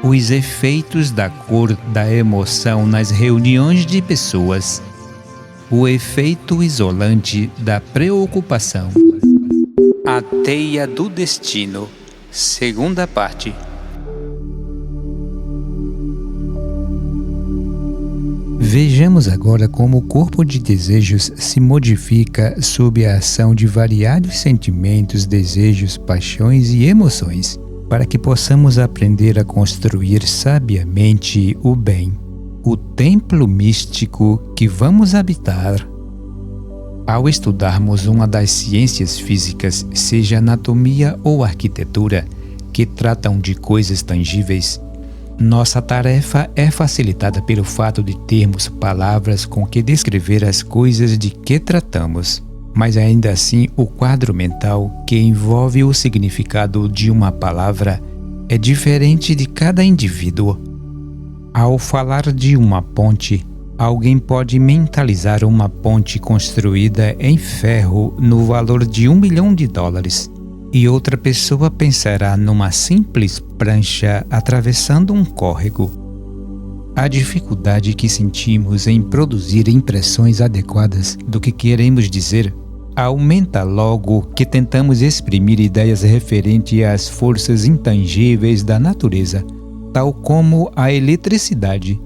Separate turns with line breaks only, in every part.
Os efeitos da cor da emoção nas reuniões de pessoas. O efeito isolante da preocupação. A teia do destino. Segunda parte. Vejamos agora como o corpo de desejos se modifica sob a ação de variados sentimentos, desejos, paixões e emoções, para que possamos aprender a construir sabiamente o bem, o templo místico que vamos habitar. Ao estudarmos uma das ciências físicas, seja anatomia ou arquitetura, que tratam de coisas tangíveis, nossa tarefa é facilitada pelo fato de termos palavras com que descrever as coisas de que tratamos. Mas ainda assim, o quadro mental que envolve o significado de uma palavra é diferente de cada indivíduo. Ao falar de uma ponte, alguém pode mentalizar uma ponte construída em ferro no valor de $1 milhão, e outra pessoa pensará numa simples prancha atravessando um córrego. A dificuldade que sentimos em produzir impressões adequadas do que queremos dizer aumenta logo que tentamos exprimir ideias referentes às forças intangíveis da natureza, tal como a eletricidade.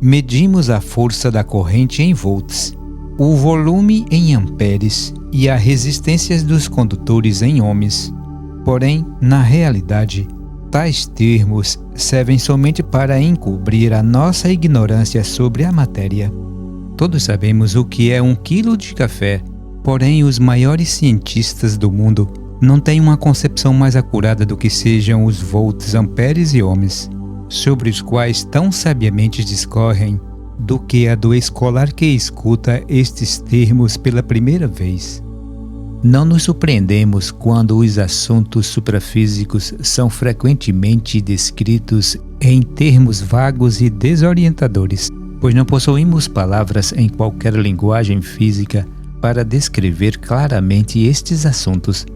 Medimos a força da corrente em volts, o volume em amperes e a resistência dos condutores em ohms. Porém, na realidade, tais termos servem somente para encobrir a nossa ignorância sobre a matéria. Todos sabemos o que é 1 quilo de café, porém os maiores cientistas do mundo não têm uma concepção mais acurada do que sejam os volts, amperes e ohms, sobre os quais tão sabiamente discorrem, do que a do escolar que escuta estes termos pela primeira vez. Não nos surpreendemos quando os assuntos suprafísicos são frequentemente descritos em termos vagos e desorientadores, pois não possuímos palavras em qualquer linguagem física para descrever claramente estes assuntos,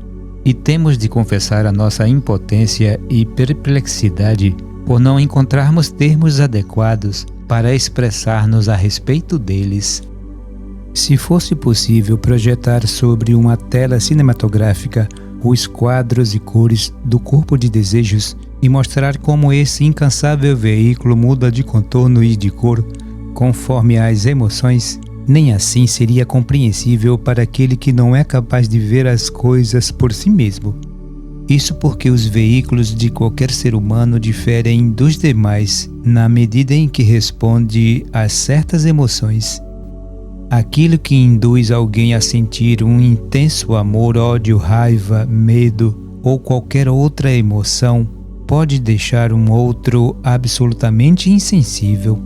e temos de confessar a nossa impotência e perplexidade por não encontrarmos termos adequados para expressar-nos a respeito deles. Se fosse possível projetar sobre uma tela cinematográfica os quadros e cores do corpo de desejos e mostrar como esse incansável veículo muda de contorno e de cor conforme as emoções, nem assim seria compreensível para aquele que não é capaz de ver as coisas por si mesmo. Isso porque os veículos de qualquer ser humano diferem dos demais na medida em que responde a certas emoções. Aquilo que induz alguém a sentir um intenso amor, ódio, raiva, medo ou qualquer outra emoção pode deixar um outro absolutamente insensível.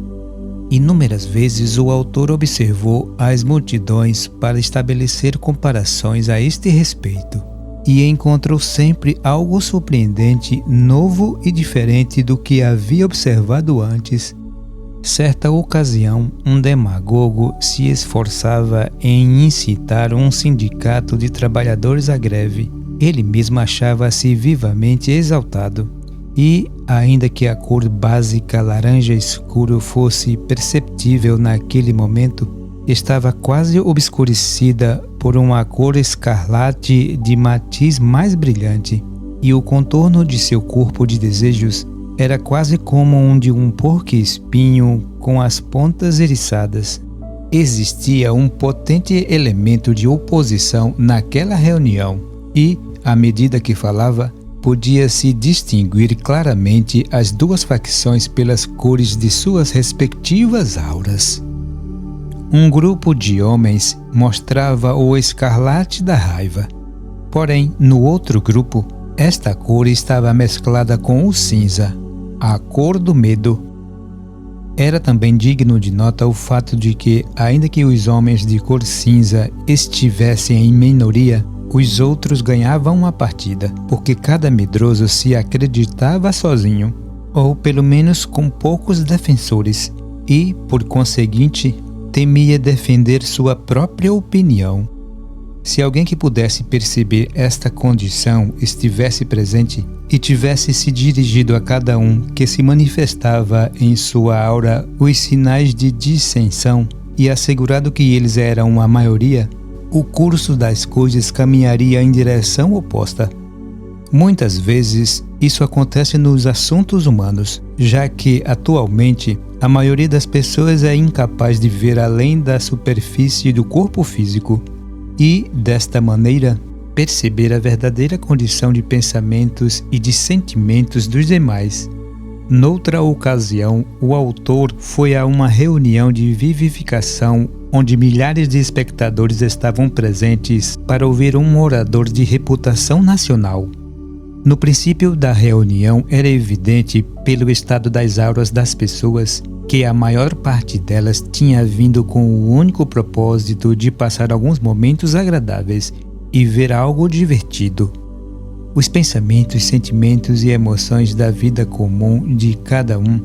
Inúmeras vezes o autor observou as multidões para estabelecer comparações a este respeito, e encontrou sempre algo surpreendente, novo e diferente do que havia observado antes. Certa ocasião, um demagogo se esforçava em incitar um sindicato de trabalhadores à greve. Ele mesmo achava-se vivamente exaltado, e, ainda que a cor básica laranja escuro fosse perceptível naquele momento, estava quase obscurecida por uma cor escarlate de matiz mais brilhante, e o contorno de seu corpo de desejos era quase como um de um porco-espinho com as pontas eriçadas. Existia um potente elemento de oposição naquela reunião e, à medida que falava, podia-se distinguir claramente as duas facções pelas cores de suas respectivas auras. Um grupo de homens mostrava o escarlate da raiva. Porém, no outro grupo, esta cor estava mesclada com o cinza, a cor do medo. Era também digno de nota o fato de que, ainda que os homens de cor cinza estivessem em minoria, os outros ganhavam a partida, porque cada medroso se acreditava sozinho, ou pelo menos com poucos defensores, e, por conseguinte, temia defender sua própria opinião. Se alguém que pudesse perceber esta condição estivesse presente e tivesse se dirigido a cada um que se manifestava em sua aura os sinais de dissensão e assegurado que eles eram a maioria, o curso das coisas caminharia em direção oposta. Muitas vezes isso acontece nos assuntos humanos, já que atualmente a maioria das pessoas é incapaz de ver além da superfície do corpo físico e, desta maneira, perceber a verdadeira condição de pensamentos e de sentimentos dos demais. Noutra ocasião, o autor foi a uma reunião de vivificação onde milhares de espectadores estavam presentes para ouvir um orador de reputação nacional. No princípio da reunião era evidente, pelo estado das auras das pessoas, que a maior parte delas tinha vindo com o único propósito de passar alguns momentos agradáveis e ver algo divertido. Os pensamentos, sentimentos e emoções da vida comum de cada um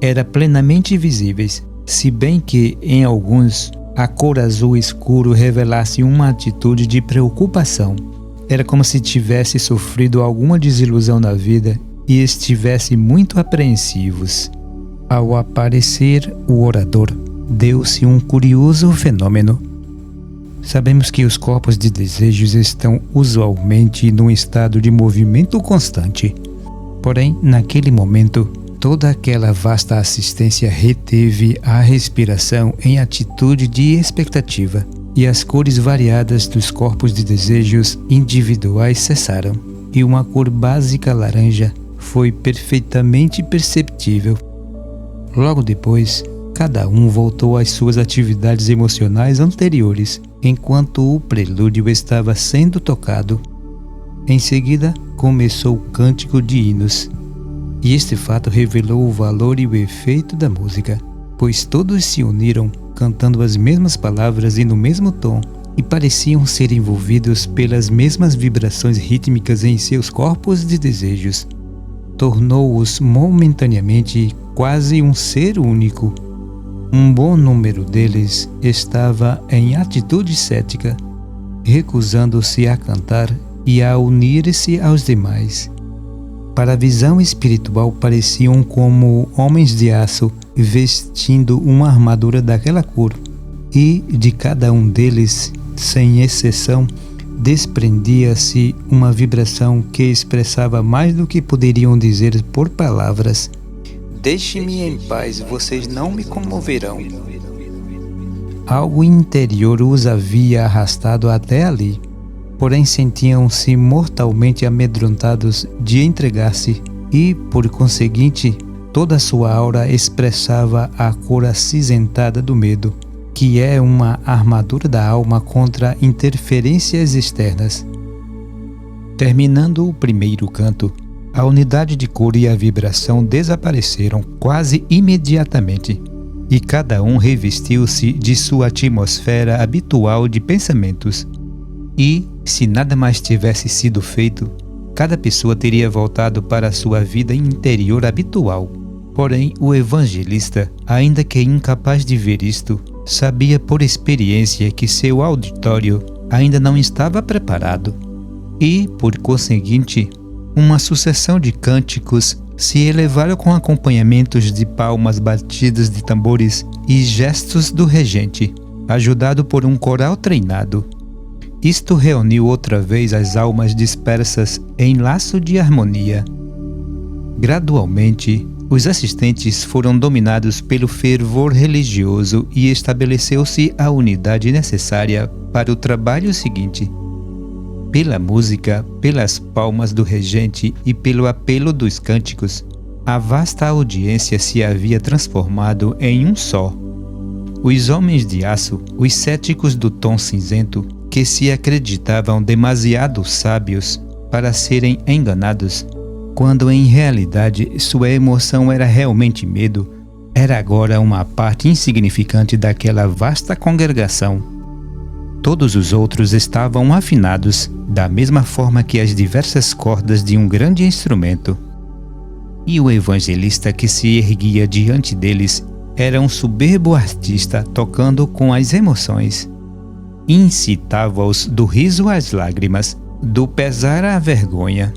eram plenamente visíveis, se bem que, em alguns, a cor azul escuro revelasse uma atitude de preocupação. Era como se tivesse sofrido alguma desilusão na vida e estivesse muito apreensivos. Ao aparecer o orador, deu-se um curioso fenômeno. Sabemos que os corpos de desejos estão usualmente num estado de movimento constante. Porém, naquele momento, toda aquela vasta assistência reteve a respiração em atitude de expectativa, e as cores variadas dos corpos de desejos individuais cessaram, e uma cor básica laranja foi perfeitamente perceptível. Logo depois, cada um voltou às suas atividades emocionais anteriores, enquanto o prelúdio estava sendo tocado. Em seguida, começou o cântico de hinos, e este fato revelou o valor e o efeito da música, pois todos se uniram cantando as mesmas palavras e no mesmo tom, e pareciam ser envolvidos pelas mesmas vibrações rítmicas em seus corpos de desejos. Tornou-os momentaneamente quase um ser único. Um bom número deles estava em atitude cética, recusando-se a cantar e a unir-se aos demais. Para a visão espiritual, pareciam como homens de aço vestindo uma armadura daquela cor, e de cada um deles, sem exceção, desprendia-se uma vibração que expressava mais do que poderiam dizer por palavras. Deixe-me em paz, vocês não me comoverão. Algo interior os havia arrastado até ali, porém sentiam-se mortalmente amedrontados de entregar-se e, por conseguinte, toda a sua aura expressava a cor acinzentada do medo, que é uma armadura da alma contra interferências externas. Terminando o primeiro canto, a unidade de cor e a vibração desapareceram quase imediatamente, e cada um revestiu-se de sua atmosfera habitual de pensamentos. E, se nada mais tivesse sido feito, cada pessoa teria voltado para sua vida interior habitual. Porém, o evangelista, ainda que incapaz de ver isto, sabia por experiência que seu auditório ainda não estava preparado. E, por conseguinte, uma sucessão de cânticos se elevaram com acompanhamentos de palmas batidas de tambores e gestos do regente, ajudado por um coral treinado. Isto reuniu outra vez as almas dispersas em laço de harmonia. Gradualmente, os assistentes foram dominados pelo fervor religioso e estabeleceu-se a unidade necessária para o trabalho seguinte. Pela música, pelas palmas do regente e pelo apelo dos cânticos, a vasta audiência se havia transformado em um só. Os homens de aço, os céticos do tom cinzento, que se acreditavam demasiado sábios para serem enganados, quando em realidade sua emoção era realmente medo, era agora uma parte insignificante daquela vasta congregação. Todos os outros estavam afinados, da mesma forma que as diversas cordas de um grande instrumento. E o evangelista que se erguia diante deles era um soberbo artista tocando com as emoções. incitava-os do riso às lágrimas, do pesar à vergonha.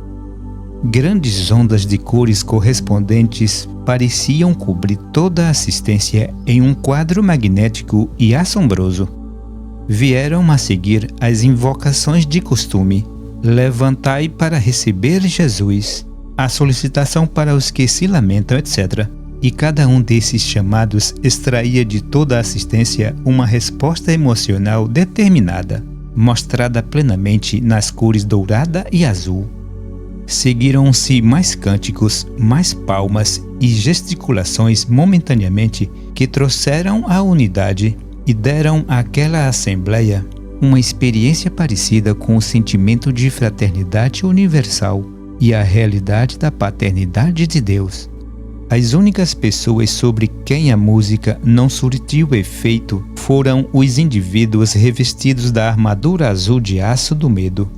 Grandes ondas de cores correspondentes pareciam cobrir toda a assistência em um quadro magnético e assombroso. Vieram a seguir as invocações de costume: levantai para receber Jesus, a solicitação para os que se lamentam, etc. E cada um desses chamados extraía de toda a assistência uma resposta emocional determinada, mostrada plenamente nas cores dourada e azul. Seguiram-se mais cânticos, mais palmas e gesticulações momentaneamente que trouxeram a unidade e deram àquela assembleia uma experiência parecida com o sentimento de fraternidade universal e a realidade da paternidade de Deus. As únicas pessoas sobre quem a música não surtiu efeito foram os indivíduos revestidos da armadura azul de aço do medo.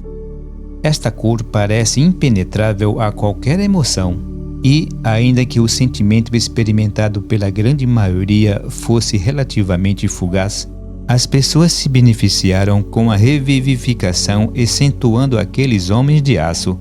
Esta cor parece impenetrável a qualquer emoção, e, ainda que o sentimento experimentado pela grande maioria fosse relativamente fugaz, as pessoas se beneficiaram com a revivificação acentuando aqueles homens de aço.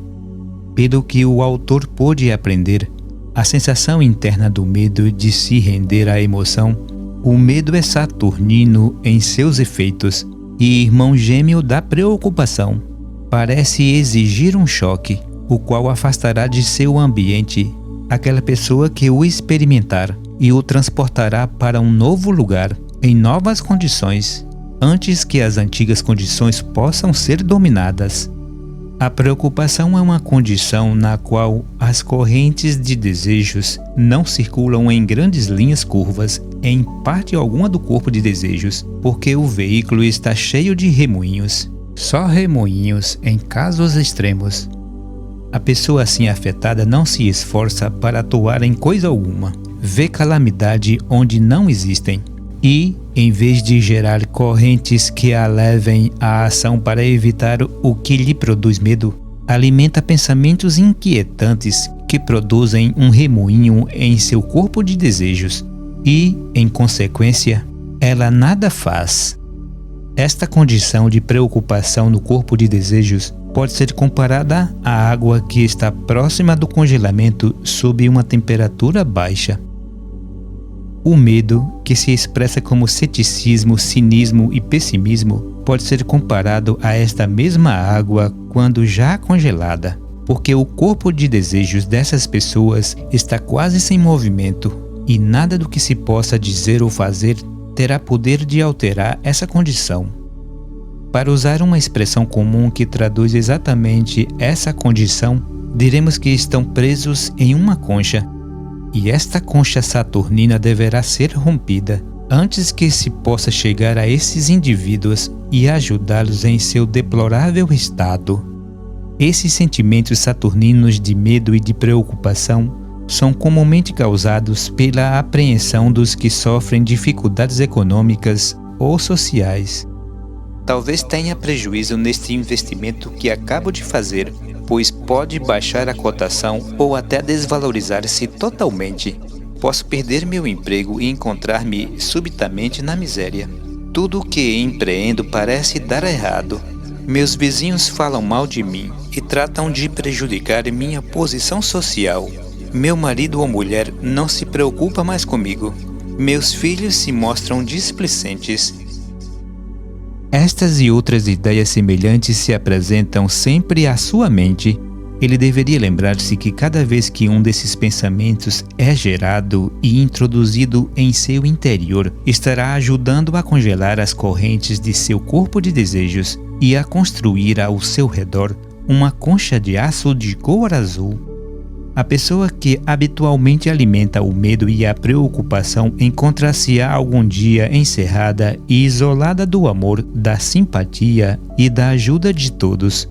Pelo que o autor pôde aprender, a sensação interna do medo de se render à emoção, o medo é saturnino em seus efeitos e irmão gêmeo da preocupação. Parece exigir um choque, o qual afastará de seu ambiente aquela pessoa que o experimentar e o transportará para um novo lugar, em novas condições, antes que as antigas condições possam ser dominadas. A preocupação é uma condição na qual as correntes de desejos não circulam em grandes linhas curvas em parte alguma do corpo de desejos, porque o veículo está cheio de remoinhos, só remoinhos em casos extremos. A pessoa assim afetada não se esforça para atuar em coisa alguma, vê calamidade onde não existem e, em vez de gerar correntes que a levem à ação para evitar o que lhe produz medo, alimenta pensamentos inquietantes que produzem um remoinho em seu corpo de desejos e, em consequência, ela nada faz. Esta condição de preocupação no corpo de desejos pode ser comparada à água que está próxima do congelamento sob uma temperatura baixa. O medo, que se expressa como ceticismo, cinismo e pessimismo, pode ser comparado a esta mesma água quando já congelada, porque o corpo de desejos dessas pessoas está quase sem movimento e nada do que se possa dizer ou fazer terá poder de alterar essa condição. Para usar uma expressão comum que traduz exatamente essa condição, diremos que estão presos em uma concha, e esta concha saturnina deverá ser rompida antes que se possa chegar a esses indivíduos e ajudá-los em seu deplorável estado. Esses sentimentos saturninos de medo e de preocupação são comumente causados pela apreensão dos que sofrem dificuldades econômicas ou sociais. Talvez tenha prejuízo neste investimento que acabo de fazer, pois pode baixar a cotação ou até desvalorizar-se totalmente. Posso perder meu emprego e encontrar-me subitamente na miséria. Tudo o que empreendo parece dar errado. Meus vizinhos falam mal de mim e tratam de prejudicar minha posição social. Meu marido ou mulher não se preocupa mais comigo. Meus filhos se mostram displicentes. Estas e outras ideias semelhantes se apresentam sempre à sua mente. Ele deveria lembrar-se que cada vez que um desses pensamentos é gerado e introduzido em seu interior, estará ajudando a congelar as correntes de seu corpo de desejos e a construir ao seu redor uma concha de aço de cor azul. A pessoa que habitualmente alimenta o medo e a preocupação encontra-se-á algum dia encerrada e isolada do amor, da simpatia e da ajuda de todos.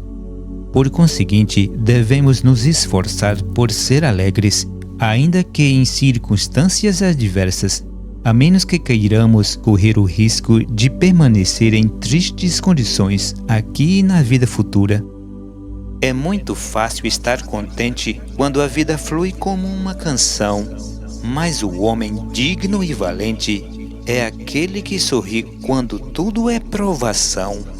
Por conseguinte, devemos nos esforçar por ser alegres, ainda que em circunstâncias adversas, a menos que queiramos correr o risco de permanecer em tristes condições aqui e na vida futura. É muito fácil estar contente quando a vida flui como uma canção, mas o homem digno e valente é aquele que sorri quando tudo é provação.